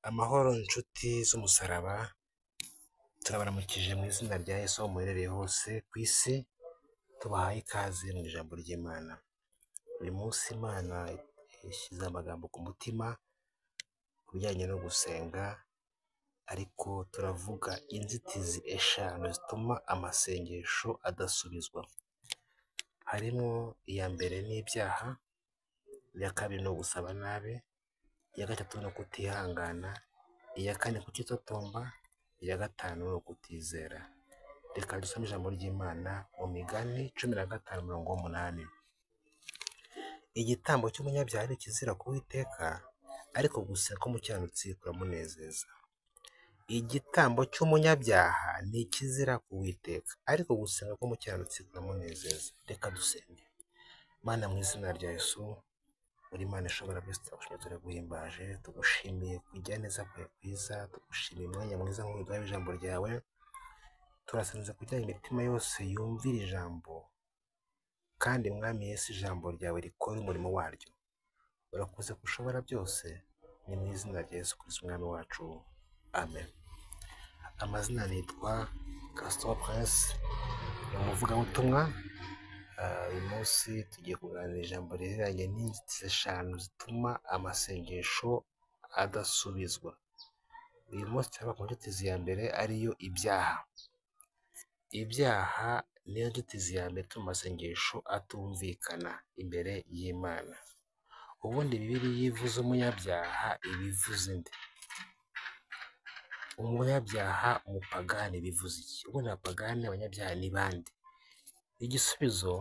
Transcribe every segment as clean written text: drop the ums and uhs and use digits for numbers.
Amahoro inshuti z'umusaraba, turabaramukije mu izina rya Yesu aho muherereye hose ku isi, tubahaye ikaze mu ijambo ry'Imana. Uyu munsi Imana yashyize amagambo ku mutima ku bijyanye no gusenga, ariko turavuga inzitizi eshanu zituma amasengesho adasubizwa. Harimo iya mbere ni ibyaha, iya kabiri ni ugusaba nabi, iya gatatu ni ukutihangana, iya kane kutitotomba, iya gatanu ni ukutizera. Reka dusome ijambo ry'Imana mu Migani 15:8. Igitambo cy'umunyabyaha ni ikizira ku Uwiteka, ariko gusenga k'umukiranutsi kuramunezeza. Igitambo cy'umunyabyaha ni ikizira ku Uwiteka, ariko gusenga k'umukiranutsi kuramunezeza. Reka dusenge. Mana, mu izina rya Yesu, uri Imana ishobora byose, turagushimiye, turaguhimbaje, tugushimiye kugira neza kwawe kwiza, tugushimiye umwanya mwiza nk'uyu duhaye ijambo ryawe. Turasenze kugira ngo imitima yose yumvire ijambo, kandi Mwami Yesu, ijambo ryawe rikore umurimo waryo. Urakoze ko ushobora byose, ni mu izina rya Yesu Kristo umwami wacu, amen. Amazina nitwa Gaston Prince, ni umuvugabutumwa. Uyu munsi tugiye kuganira ijambo rihereranye n'inzitizi eshanu zituma amasengesho adasubizwa. Uyu munsi turaba ku nzitizi ya mbere, ariyo ibyaha. Ibyaha niyo nzitizi ya mbere ituma amasengesho atumvikana imbere y'Imana. Ubundi Bibiliya iyo ivuze umunyabyaha iba ivuze nde? Umunyabyaha, umupagani, bivuze iki? Ubundi abapagani, abanyabyaha ni bande? Igisubizo,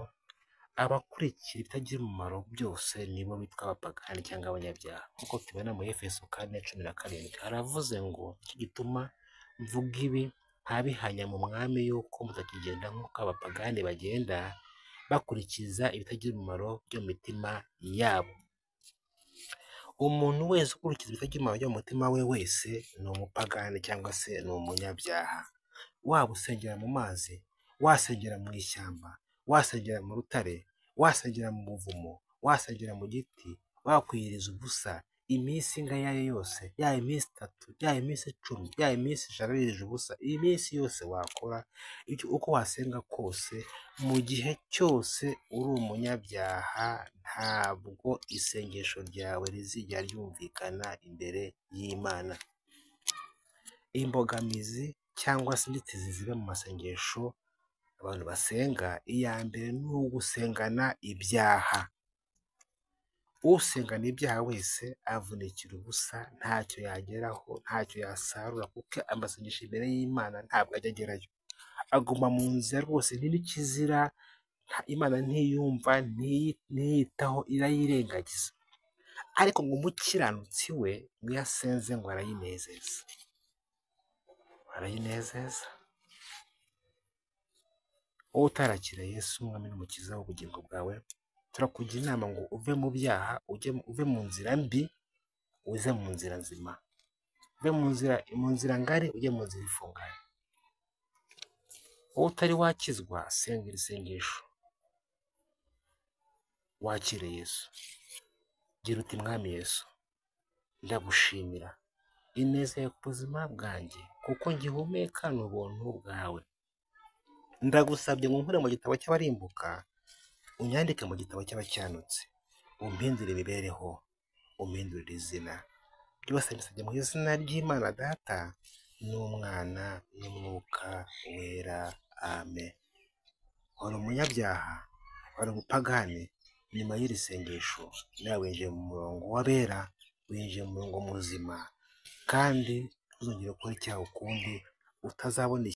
abakurikira ibitagira umumaro byose nibo bitwa abapagani cyangwa abanyabyaha. Nk'uko tubibona mu Efeso 4:17, haravuze ngo iki gituma mvuga ibi ntabihanya mu mwami, yuko mutakigenda nk'uko abapagani bagenda, bakurikiza ibitagira umumaro byo mu mitima yabo. Umuntu wese ukurikiza ibitagira umumaro byo mu mutima we wese ni umupagani cyangwa se ni umunyabyaha. Waba usengera mu mazi, wasengera mu ishyamba, wasengera mu rutare, wasengera mu buvumo, wasengera mu giti, wakwiyiriza ubusa iminsi ingahe ari yo yose, yaba iminsi 3, yaba iminsi 10, yaba iminsi 100 wirije ubusa, iyi minsi yose wakora uko wasenga kose, mu gihe cyose uri umunyabyaha, ntabwo isengesho ryawe rizigera ryumvikana imbere y'Imana. Imbogamizi cyangwa se inzitizi ziba mu masengesho abantu basenga, iya mbere ni ugusengana ibyaha. Usengana ibyaha wese avunikira ubusa, ntacyo yageraho, ntacyo yasarura, kuko amasengesho imbere y'Imana ntabwo ajya agerayo, aguma mu nzira rwose, n'ikizira Imana ntiyumva, ntiyitaho, irayirengagiza. Ariko ngo umukiranutsi we ngo iyo asenze ngo arayinezeza. Wowe utarakira Yesu umwami n'umukiza w'ubugingo bwawe, turakugira inama ngo uve mu byaha, uve mu nzira mbi, uze mu nzira nzima. Uve mu nzira ngari, ujye mu nzira ifunganye. Wowe utari wakizwa, senga iri sengesho, wakire Yesu. Gira uti: Mwami Yesu, ndagushimira ineza yawe ku buzima bwanjye, kuko ngihumeka ni ubuntu bwawe. Ndagusabye ngo unkure mu gitabo cy'abarimbuka, unyandike mu gitabo cy'abakiranutsi, umpindure imibereho, umpindurire izina. Byose mbisabye mu izina ry'Imana Data n'Umwana n'Umwuka wera, amen. Wari umunyabyaha, wari umupagani, nyuma y'iri sengesho nawe winjiye mu murongo w'abera, winjiye mu murongo muzima, kandi ntuzongere gukora icyaha ukundi, utazabona